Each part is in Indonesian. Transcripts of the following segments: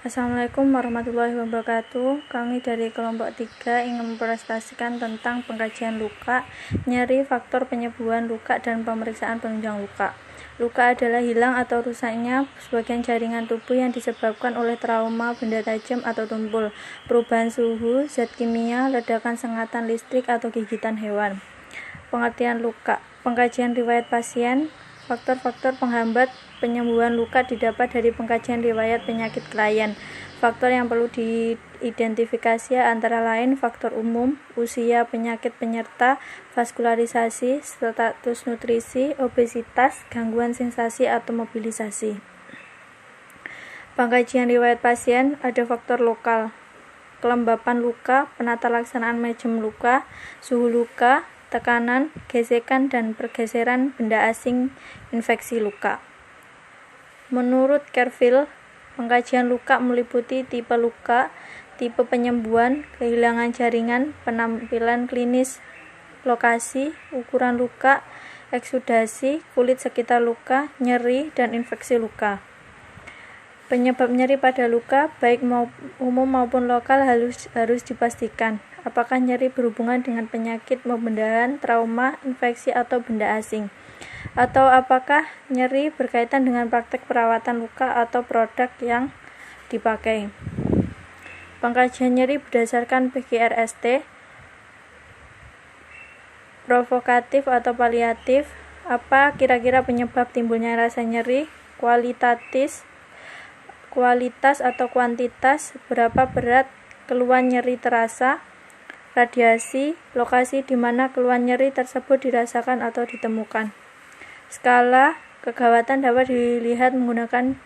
Assalamualaikum warahmatullahi wabarakatuh. Kami dari kelompok 3 ingin mempresentasikan tentang pengkajian luka, nyeri, faktor penyembuhan luka, dan pemeriksaan penunjang luka. Luka adalah hilang atau rusaknya sebagian jaringan tubuh yang disebabkan oleh trauma, benda tajam atau tumpul, perubahan suhu, zat kimia, ledakan sengatan listrik, atau gigitan hewan. Pengertian luka, pengkajian riwayat pasien. Faktor-faktor penghambat penyembuhan luka didapat dari pengkajian riwayat penyakit klien. Faktor yang perlu diidentifikasi antara lain faktor umum, usia, penyakit penyerta, vaskularisasi, status nutrisi, obesitas, gangguan sensasi atau mobilisasi. Pengkajian riwayat pasien ada faktor lokal, kelembapan luka, penata laksanaan manajemen luka, suhu luka, tekanan, gesekan, dan pergeseran benda asing, infeksi luka. Menurut Kervil, pengkajian luka meliputi tipe luka, tipe penyembuhan, kehilangan jaringan, penampilan klinis, lokasi, ukuran luka, eksudasi, kulit sekitar luka, nyeri, dan infeksi luka. Penyebab nyeri pada luka, baik umum maupun lokal, harus dipastikan. Apakah nyeri berhubungan dengan penyakit pembedahan, trauma, infeksi, atau benda asing? Atau apakah nyeri berkaitan dengan praktek perawatan luka atau produk yang dipakai? Pengkajian nyeri berdasarkan PGRST, provokatif atau paliatif. Apa kira-kira penyebab timbulnya rasa nyeri? Kualitas atau kuantitas, berapa berat keluhan nyeri terasa, radiasi, lokasi di mana keluhan nyeri tersebut dirasakan atau ditemukan. Skala kegawatan dapat dilihat menggunakan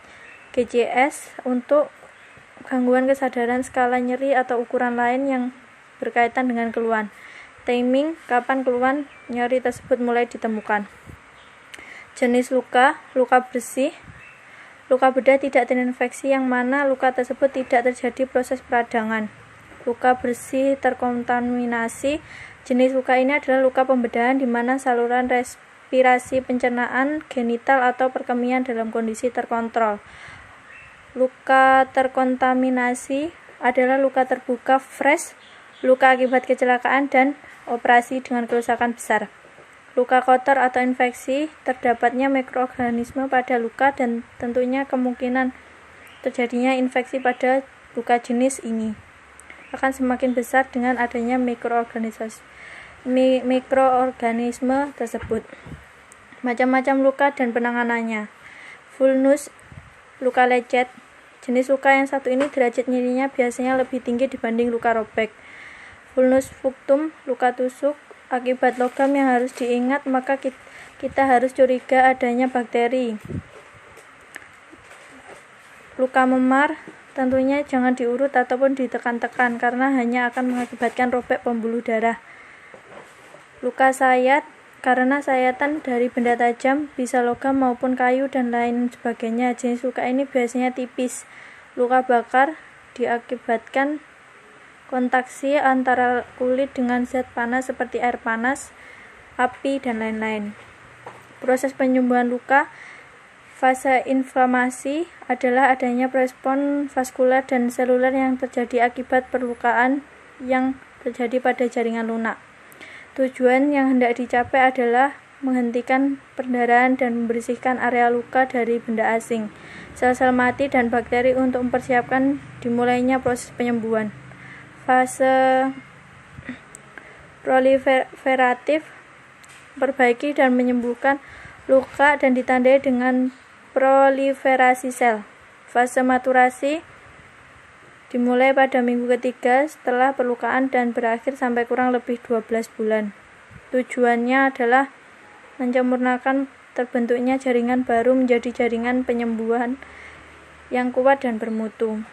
GCS untuk gangguan kesadaran, skala nyeri atau ukuran lain yang berkaitan dengan keluhan. Timing, kapan keluhan nyeri tersebut mulai ditemukan. Jenis luka, luka bersih, luka bedah tidak terinfeksi yang mana luka tersebut tidak terjadi proses peradangan. Luka bersih terkontaminasi. Jenis luka ini adalah luka pembedahan di mana saluran respirasi, pencernaan, genital, atau perkemihan dalam kondisi terkontrol. Luka terkontaminasi adalah luka terbuka fresh, luka akibat kecelakaan dan operasi dengan kerusakan besar. Luka kotor atau infeksi, terdapatnya mikroorganisme pada luka dan tentunya kemungkinan terjadinya infeksi pada luka jenis ini akan semakin besar dengan adanya mikroorganisme tersebut. Macam-macam luka dan penanganannya. Vulnus, luka lecet. Jenis luka yang satu ini derajat nyerinya biasanya lebih tinggi dibanding luka robek. Vulnus punctum, luka tusuk. Akibat logam yang harus diingat, maka kita harus curiga adanya bakteri. Luka memar, tentunya jangan diurut ataupun ditekan-tekan karena hanya akan mengakibatkan robek pembuluh darah. Luka sayat, karena sayatan dari benda tajam, bisa logam maupun kayu dan lain sebagainya. Jenis luka ini biasanya tipis. Luka bakar diakibatkan kontaksi antara kulit dengan zat panas seperti air panas, api, dan lain-lain. Proses penyembuhan luka. Fase inflamasi adalah adanya respon vaskular dan seluler yang terjadi akibat perlukaan yang terjadi pada jaringan lunak. Tujuan yang hendak dicapai adalah menghentikan perdarahan dan membersihkan area luka dari benda asing, sel-sel mati, dan bakteri untuk mempersiapkan dimulainya proses penyembuhan. Fase proliferatif, perbaiki dan menyembuhkan luka dan ditandai dengan proliferasi sel. Fase maturasi dimulai pada minggu ketiga setelah perlukaan dan berakhir sampai kurang lebih 12 bulan. Tujuannya adalah menyempurnakan terbentuknya jaringan baru menjadi jaringan penyembuhan yang kuat dan bermutu.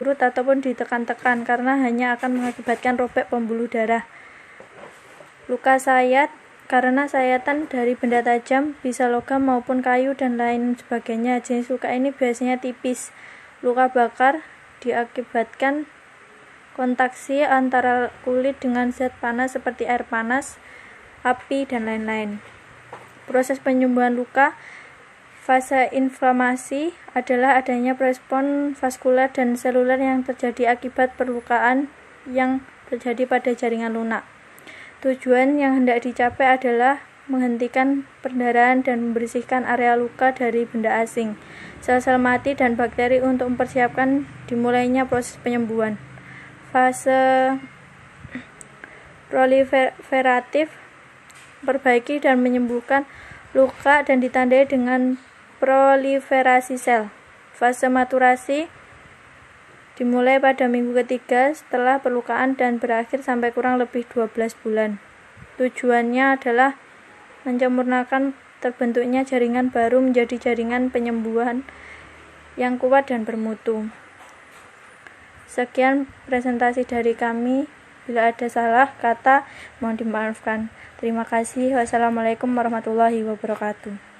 Urut ataupun ditekan-tekan karena hanya akan mengakibatkan robek pembuluh darah. Luka sayat, karena sayatan dari benda tajam, bisa logam maupun kayu dan lain sebagainya. Jenis luka ini biasanya tipis. Luka bakar diakibatkan kontaksi antara kulit dengan zat panas seperti air panas, api, dan lain-lain. Proses penyembuhan luka. Fase inflamasi adalah adanya respon vaskular dan seluler yang terjadi akibat perlukaan yang terjadi pada jaringan lunak. Tujuan yang hendak dicapai adalah menghentikan perdarahan dan membersihkan area luka dari benda asing, sel-sel mati, dan bakteri untuk mempersiapkan dimulainya proses penyembuhan. Fase proliferatif memperbaiki dan menyembuhkan luka dan ditandai dengan proliferasi sel. Fase maturasi dimulai pada minggu ketiga setelah perlukaan dan berakhir sampai kurang lebih 12 bulan. Tujuannya adalah menyempurnakan terbentuknya jaringan baru menjadi jaringan penyembuhan yang kuat dan bermutu. Sekian presentasi dari kami. Bila ada salah kata, mohon dimaafkan. Terima kasih. Wassalamualaikum warahmatullahi wabarakatuh.